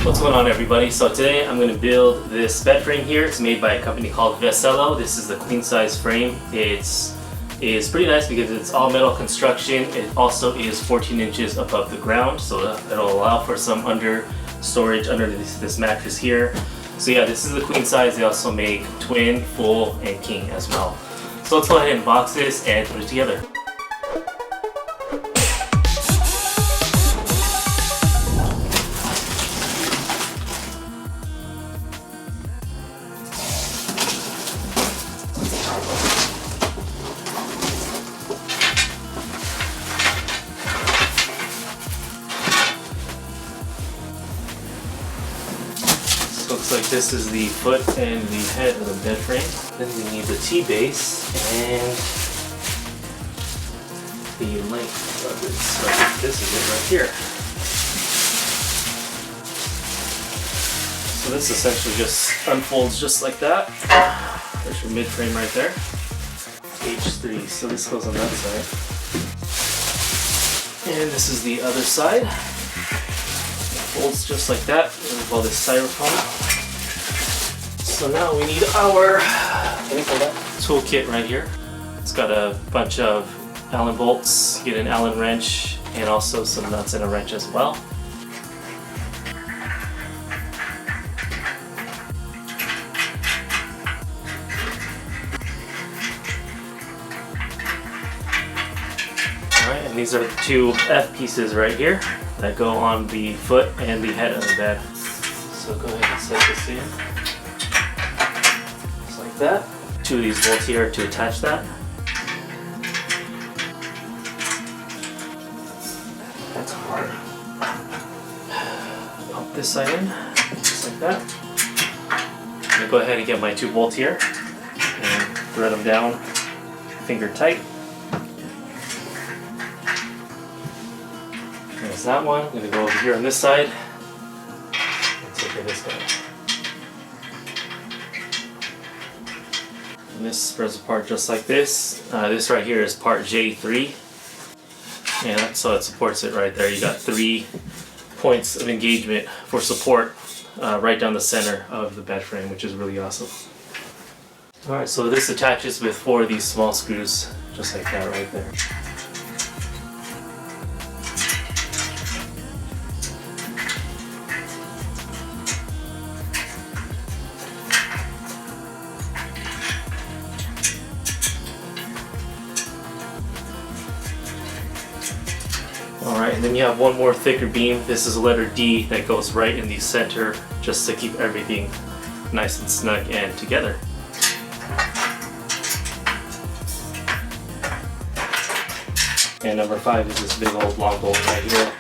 What's going on, everybody? So today I'm going to build this bed frame here. It's made by a company called Vecelo. This is the queen size frame. It's pretty nice because it's all metal construction. It also is 14 inches above the ground, so it'll allow for some storage under this mattress here. So yeah, this is the queen size. They also make twin, full, and king as well. So let's go ahead and box this and put it together. Looks like this is the foot and the head of the bed frame. Then we need the T-base and the length of it. So this is it right here. So this essentially just unfolds just like that. There's your mid frame right there. H3. So this goes on that side. And this is the other side. Folds just like that. We call this styrofoam. So now we need our toolkit right here. It's got a bunch of Allen bolts, get an Allen wrench, and also some nuts and a wrench as well. Alright, and these are the two F pieces right here that go on the foot and the head of the bed. So go ahead and set this in. Just like that. Two of these bolts here to attach that. That's hard. Pump this side in, just like that. I'm gonna go ahead and get my two bolts here and thread them down finger tight. There's that one. I'm going to go over here on this side and take care of this guy. And this spreads apart just like this. This right here is part J3. And so it supports it right there. You got 3 points of engagement for support right down the center of the bed frame, which is really awesome. Alright, so this attaches with 4 of these small screws, just like that right there. Alright, and then you have one more thicker beam. This is a letter D that goes right in the center just to keep everything nice and snug and together. And number 5 is this big old long bolt right here.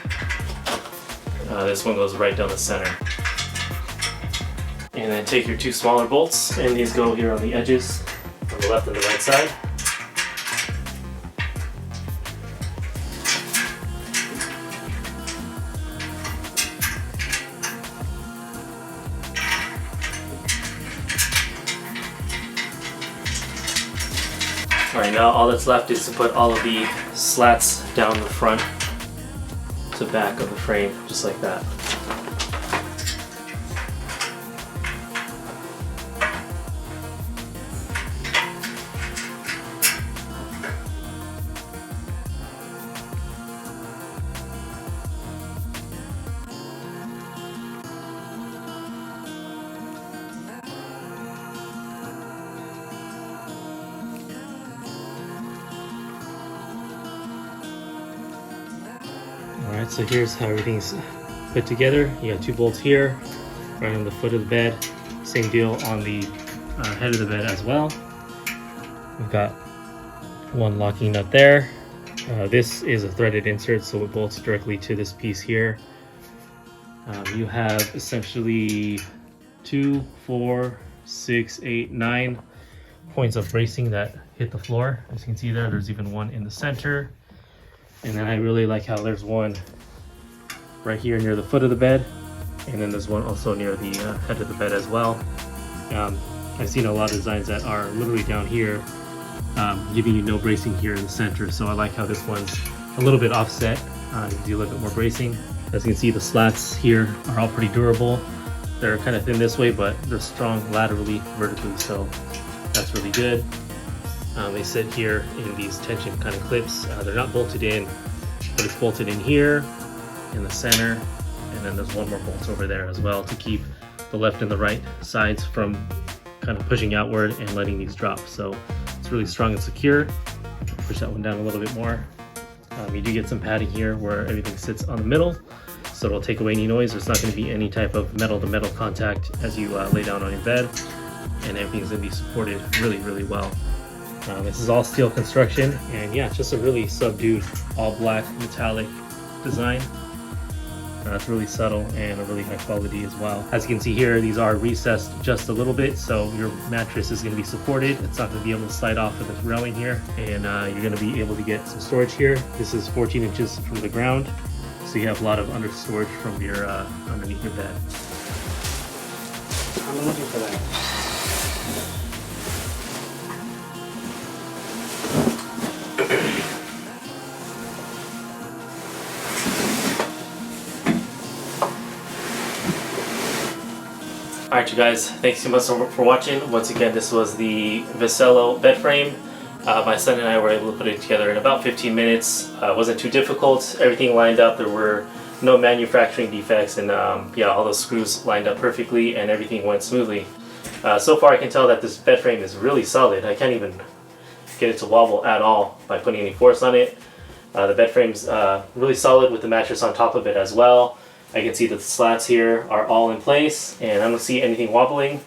This one goes right down the center. And then take your 2 smaller bolts, and these go here on the edges, on the left and the right side. Alright, now all that's left is to put all of the slats down the front to back of the frame, just like that. Alright, so here's how everything's put together. You got 2 bolts here, right on the foot of the bed. Same deal on the head of the bed as well. We've got 1 locking nut there. This is a threaded insert, so it bolts directly to this piece here. You have essentially 2, 4, 6, 8, 9 points of bracing that hit the floor. As you can see there's even 1 in the center. And then I really like how there's 1 right here near the foot of the bed, and then there's 1 also near the head of the bed as well. I've seen a lot of designs that are literally down here, giving you no bracing here in the center. So I like how this one's a little bit offset, gives you a little bit more bracing. As you can see, the slats here are all pretty durable. They're kind of thin this way, but they're strong laterally, vertically, so that's really good. They sit here in these tension kind of clips. They're not bolted in, but it's bolted in here, in the center, and then there's one more bolt over there as well to keep the left and the right sides from kind of pushing outward and letting these drop. So it's really strong and secure. Push that one down a little bit more. You do get some padding here where everything sits on the middle, so it'll take away any noise. There's not going to be any type of metal to metal contact as you lay down on your bed, and everything's going to be supported really, really well. This is all steel construction, and yeah, it's just a really subdued all black metallic design. It's really subtle and a really high quality as well. As you can see here, these are recessed just a little bit, so your mattress is going to be supported. It's not going to be able to slide off of this railing here, and you're going to be able to get some storage here. This is 14 inches from the ground, so you have a lot of under storage from your underneath your bed. I'm looking for that. Alright you guys, thanks so much for watching. Once again, this was the Vecelo bed frame. My son and I were able to put it together in about 15 minutes. It wasn't too difficult. Everything lined up. There were no manufacturing defects, and yeah, all those screws lined up perfectly and everything went smoothly. So far I can tell that this bed frame is really solid. I can't even get it to wobble at all by putting any force on it. The bed frame's really solid with the mattress on top of it as well. I can see that the slats here are all in place, and I don't see anything wobbling.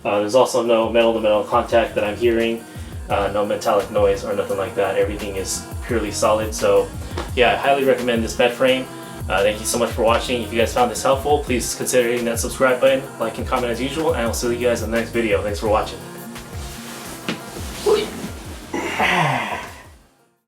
There's also no metal to metal contact that I'm hearing, no metallic noise or nothing like that. Everything is purely solid. So yeah, I highly recommend this bed frame. Thank you so much for watching. If you guys found this helpful, please consider hitting that subscribe button, like and comment as usual, and I'll see you guys in the next video. Thanks for watching.